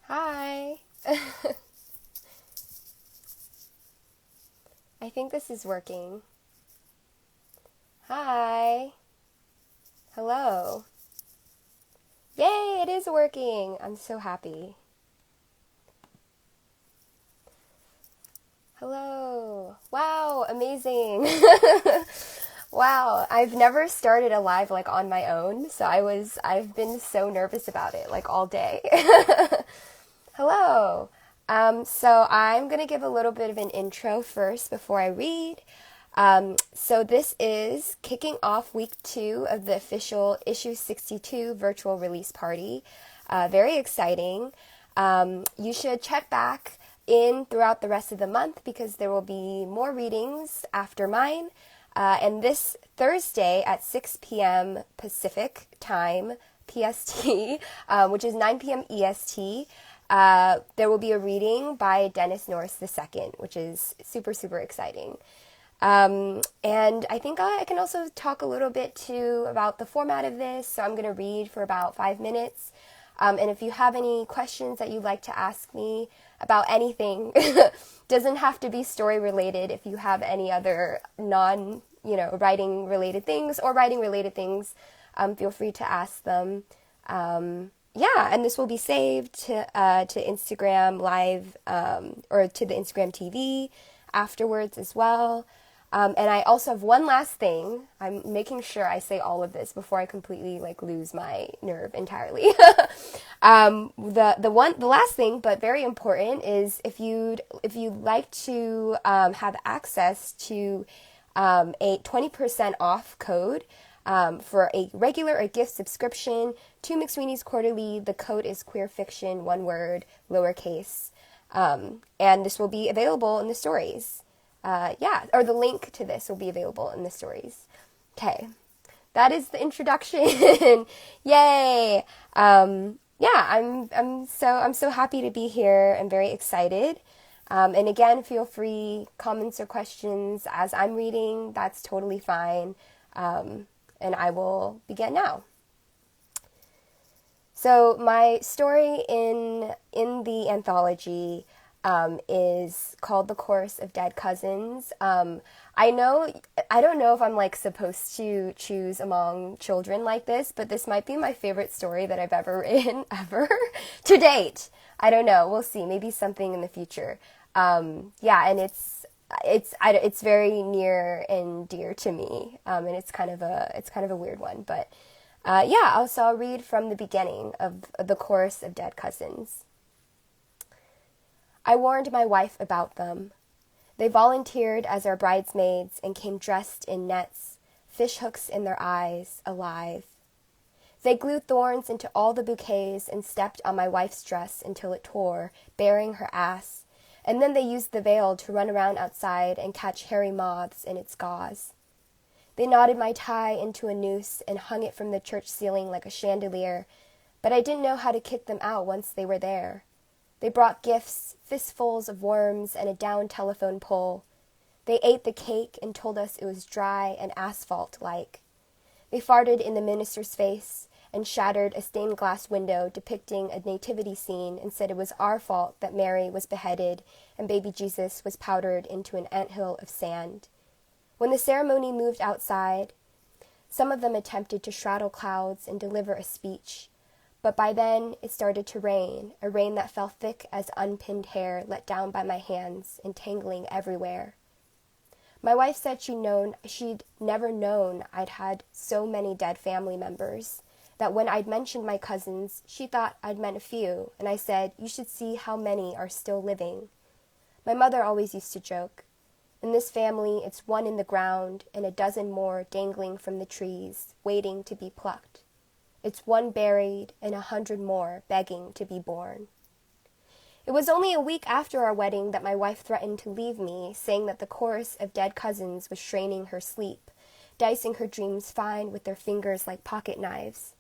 Hi. I think this is working. Hi. Hello. Yay, it is working. I'm so happy. Hello. Wow, amazing. Wow, I've never started a live like on my own, so I've been so nervous about it like all day. Hello. So I'm going to give a little bit of an intro first before I read. So this is kicking off week 2 of the official issue 62 virtual release party. Very exciting. You should check back in throughout the rest of the month because there will be more readings after mine. And this Thursday at 6 p.m. Pacific time, PST, which is 9 p.m. EST, there will be a reading by Dennis Norris II, which is super, super exciting. And I think I can also talk a little bit too about the format of this. So I'm going to read for about 5 minutes. And if you have any questions that you'd like to ask me about anything, doesn't have to be story related. If you have any other writing related things or writing related things, feel free to ask them. And this will be saved to Instagram Live or to the Instagram TV afterwards as well. And I also have one last thing. I'm making sure I say all of this before I completely lose my nerve entirely. The last thing, but very important, is if you'd like to have access to a 20% off code for a regular or gift subscription to McSweeney's Quarterly. The code is queerfiction, one word, lowercase. And this will be available in the stories. Or the link to this will be available in the stories. Okay, that is the introduction. Yay! I'm so happy to be here. I'm very excited. And again, feel free, comments or questions as I'm reading. That's totally fine. And I will begin now. So my story in the anthology is called The Chorus of Dead Cousins. I don't know if I'm supposed to choose among children like this, but this might be my favorite story that I've ever written, ever, to date. I don't know. We'll see. Maybe something in the future. And it's very near and dear to me. And it's kind of a weird one, but I'll read from the beginning of The Chorus of Dead Cousins. I warned my wife about them. They volunteered as our bridesmaids and came dressed in nets, fish hooks in their eyes, alive. They glued thorns into all the bouquets and stepped on my wife's dress until it tore, baring her ass, and then they used the veil to run around outside and catch hairy moths in its gauze. They knotted my tie into a noose and hung it from the church ceiling like a chandelier, but I didn't know how to kick them out once they were there. They brought gifts, fistfuls of worms, and a down telephone pole. They ate the cake and told us it was dry and asphalt-like. They farted in the minister's face and shattered a stained glass window depicting a nativity scene and said it was our fault that Mary was beheaded and baby Jesus was powdered into an anthill of sand. When the ceremony moved outside, some of them attempted to straddle clouds and deliver a speech. But by then, it started to rain, a rain that fell thick as unpinned hair let down by my hands, entangling everywhere. My wife said she'd never known I'd had so many dead family members, that when I'd mentioned my cousins, she thought I'd meant a few, and I said, "You should see how many are still living." My mother always used to joke, "In this family, it's one in the ground and a dozen more dangling from the trees, waiting to be plucked. It's one buried and 100 more begging to be born." It was only a week after our wedding that my wife threatened to leave me, saying that the chorus of dead cousins was straining her sleep, dicing her dreams fine with their fingers like pocket knives.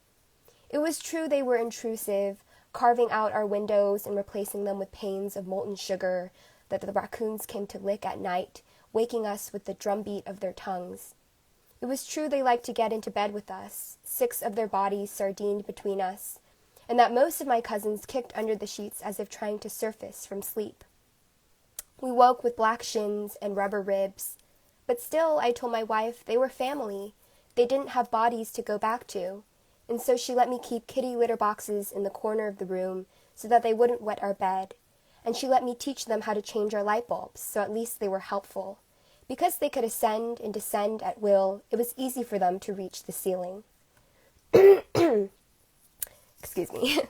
It was true they were intrusive, carving out our windows and replacing them with panes of molten sugar that the raccoons came to lick at night, waking us with the drumbeat of their tongues. It was true they liked to get into bed with us, 6 of their bodies sardined between us, and that most of my cousins kicked under the sheets as if trying to surface from sleep. We woke with black shins and rubber ribs, but still, I told my wife, they were family. They didn't have bodies to go back to, and so she let me keep kitty litter boxes in the corner of the room so that they wouldn't wet our bed, and she let me teach them how to change our light bulbs, so at least they were helpful. Because they could ascend and descend at will, it was easy for them to reach the ceiling. Excuse me.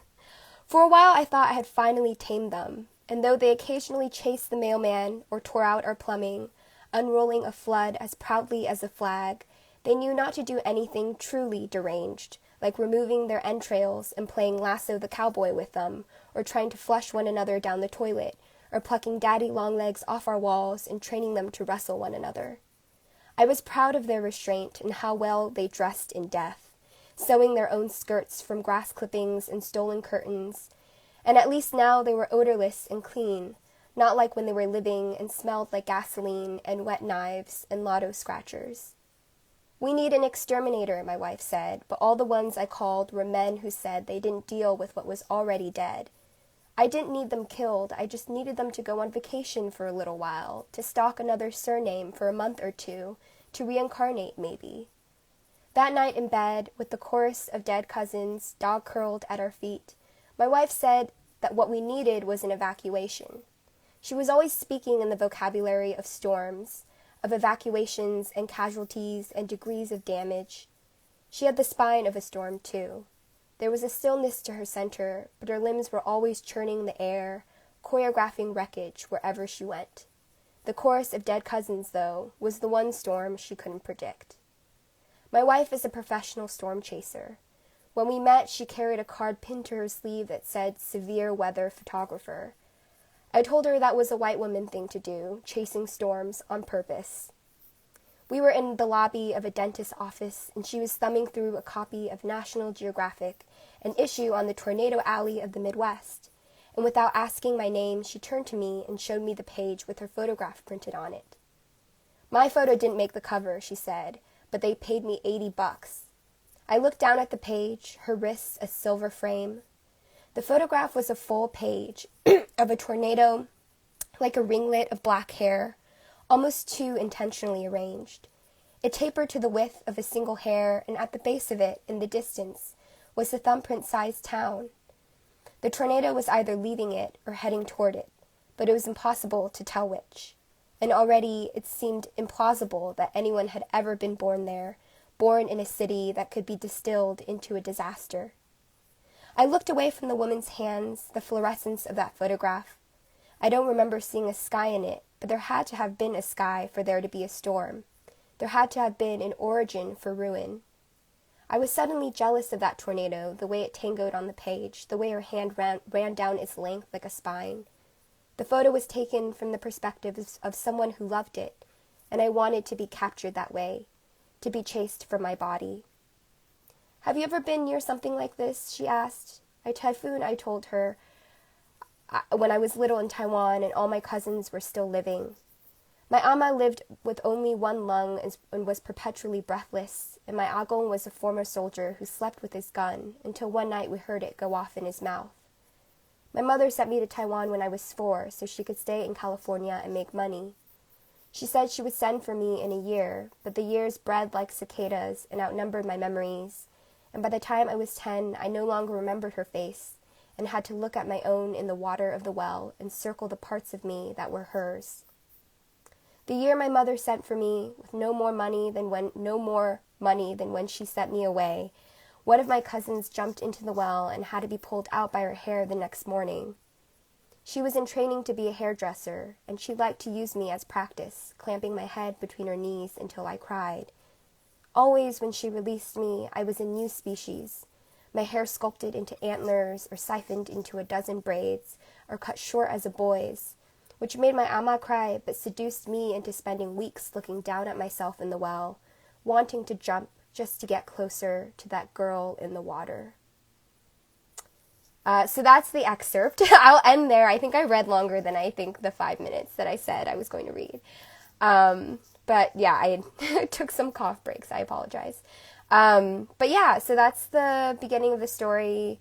For a while I thought I had finally tamed them, and though they occasionally chased the mailman or tore out our plumbing, unrolling a flood as proudly as a flag, they knew not to do anything truly deranged, like removing their entrails and playing lasso the cowboy with them, or trying to flush one another down the toilet, or plucking daddy long-legs off our walls and training them to wrestle one another. I was proud of their restraint and how well they dressed in death, sewing their own skirts from grass clippings and stolen curtains, and at least now they were odorless and clean, not like when they were living and smelled like gasoline and wet knives and lotto scratchers. We need an exterminator, my wife said, but all the ones I called were men who said they didn't deal with what was already dead. I didn't need them killed, I just needed them to go on vacation for a little while, to stalk another surname for a month or two, to reincarnate maybe. That night in bed, with the chorus of dead cousins dog-curled at our feet, my wife said that what we needed was an evacuation. She was always speaking in the vocabulary of storms, of evacuations and casualties and degrees of damage. She had the spine of a storm, too. There was a stillness to her center, but her limbs were always churning the air, choreographing wreckage wherever she went. The chorus of dead cousins, though, was the one storm she couldn't predict. My wife is a professional storm chaser. When we met, she carried a card pinned to her sleeve that said, "Severe Weather Photographer." I told her that was a white woman thing to do, chasing storms on purpose. We were in the lobby of a dentist's office, and she was thumbing through a copy of National Geographic, an issue on the tornado alley of the Midwest, and without asking my name, she turned to me and showed me the page with her photograph printed on it. "My photo didn't make the cover," she said, "but they paid me $80. I looked down at the page, her wrists a silver frame. The photograph was a full page of a tornado, like a ringlet of black hair, almost too intentionally arranged. It tapered to the width of a single hair, and at the base of it, in the distance, was the thumbprint-sized town. The tornado was either leaving it or heading toward it, but it was impossible to tell which. And already it seemed implausible that anyone had ever been born there, born in a city that could be distilled into a disaster. I looked away from the woman's hands, the fluorescence of that photograph. I don't remember seeing a sky in it, but there had to have been a sky for there to be a storm. There had to have been an origin for ruin. I was suddenly jealous of that tornado, the way it tangoed on the page, the way her hand ran down its length like a spine. The photo was taken from the perspective of someone who loved it, and I wanted to be captured that way, to be chased from my body. "Have you ever been near something like this?" she asked. I told her, when I was little in Taiwan and all my cousins were still living. My ama lived with only one lung and was perpetually breathless, and my agong was a former soldier who slept with his gun until one night we heard it go off in his mouth. My mother sent me to Taiwan when I was 4 so she could stay in California and make money. She said she would send for me in a year, but the years bred like cicadas and outnumbered my memories, and by the time I was 10, I no longer remembered her face and had to look at my own in the water of the well and circle the parts of me that were hers. The year my mother sent for me, with no more money than when she sent me away, one of my cousins jumped into the well and had to be pulled out by her hair the next morning. She was in training to be a hairdresser, and she liked to use me as practice, clamping my head between her knees until I cried. Always when she released me, I was a new species, my hair sculpted into antlers or siphoned into a dozen braids or cut short as a boy's, which made my ama cry but seduced me into spending weeks looking down at myself in the well, wanting to jump just to get closer to that girl in the water. So that's the excerpt. I'll end there. I think I read longer than I think the 5 minutes that I said I was going to read. But yeah, I took some cough breaks. I apologize. But yeah, so that's the beginning of the story.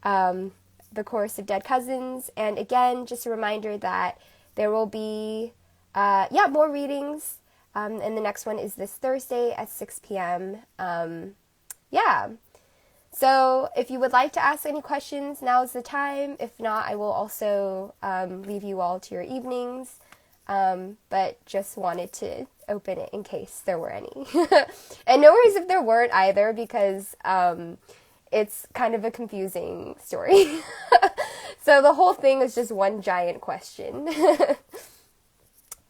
the Chorus of Dead Cousins. And again, just a reminder that there will be, more readings. And the next one is this Thursday at 6 p.m. So if you would like to ask any questions, now's the time. If not, I will also leave you all to your evenings. But just wanted to open it in case there were any. And no worries if there weren't either, because it's kind of a confusing story. So the whole thing is just one giant question.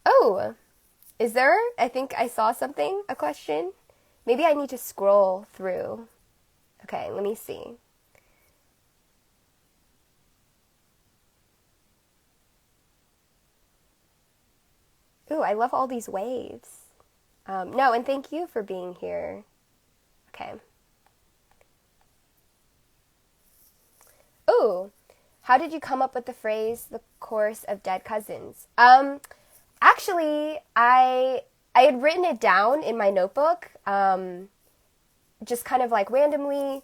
Oh, is there? I think I saw something, a question. Maybe I need to scroll through. Okay, let me see. Ooh, I love all these waves. No, and thank you for being here. Okay. Ooh, how did you come up with the phrase, the Chorus of Dead Cousins? Actually, I had written it down in my notebook, just kind of like randomly.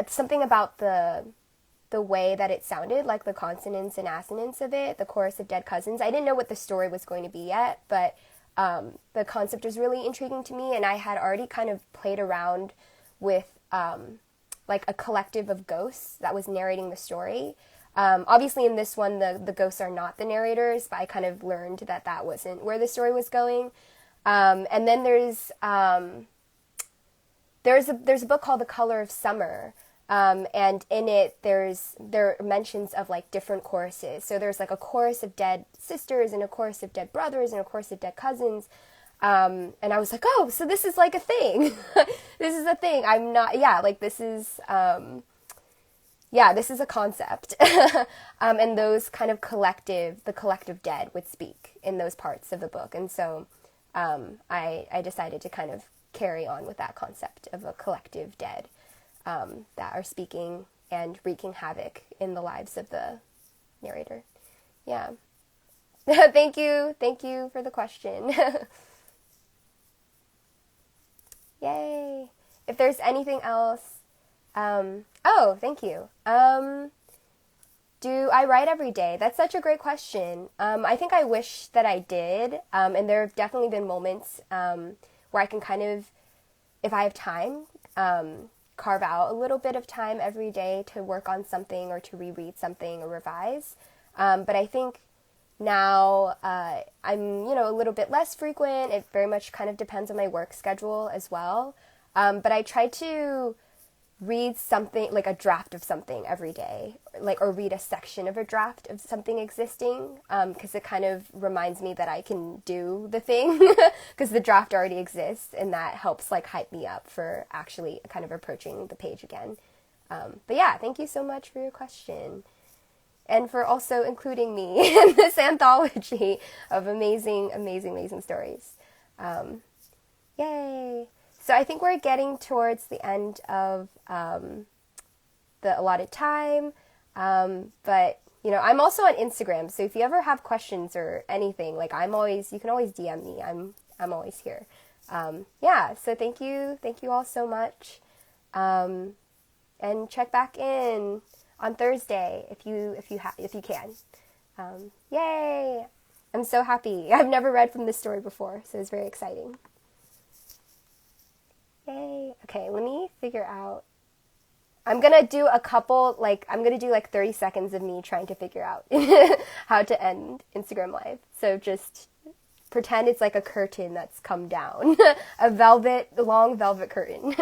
Something about the way that it sounded, like the consonants and assonants of it, the Chorus of Dead Cousins. I didn't know what the story was going to be yet, but the concept was really intriguing to me, and I had already kind of played around with like a collective of ghosts that was narrating the story. Obviously in this one, the ghosts are not the narrators, but I kind of learned that that wasn't where the story was going. And then there's a book called The Color of Summer, and in it there are mentions of like different choruses. So there's like a chorus of dead sisters and a chorus of dead brothers and a chorus of dead cousins. And I was like, oh, so this is like a thing. This is a thing. This is a concept. And those kind of the collective dead would speak in those parts of the book. And so I decided to kind of carry on with that concept of a collective dead that are speaking and wreaking havoc in the lives of the narrator. Yeah. Thank you for the question. Yay. If there's anything else, thank you. Do I write every day? That's such a great question. I think I wish that I did, and there have definitely been moments where I can kind of, if I have time, carve out a little bit of time every day to work on something or to reread something or revise. But I think now I'm, a little bit less frequent. It very much kind of depends on my work schedule as well. But I try to read something, like a draft of something every day, or read a section of a draft of something existing, because it kind of reminds me that I can do the thing, because the draft already exists, and that helps hype me up for actually kind of approaching the page again. But yeah, thank you so much for your question, and for also including me in this anthology of amazing, amazing, amazing stories. Yay! So I think we're getting towards the end of the allotted time, but I'm also on Instagram. So if you ever have questions or anything, you can always DM me. I'm always here. So thank you all so much, and check back in on Thursday if you can. Yay! I'm so happy. I've never read from this story before, so it's very exciting. Yay. Okay, let me figure out. I'm going to do 30 seconds of me trying to figure out how to end Instagram Live. So just pretend it's like a curtain that's come down. A long velvet curtain.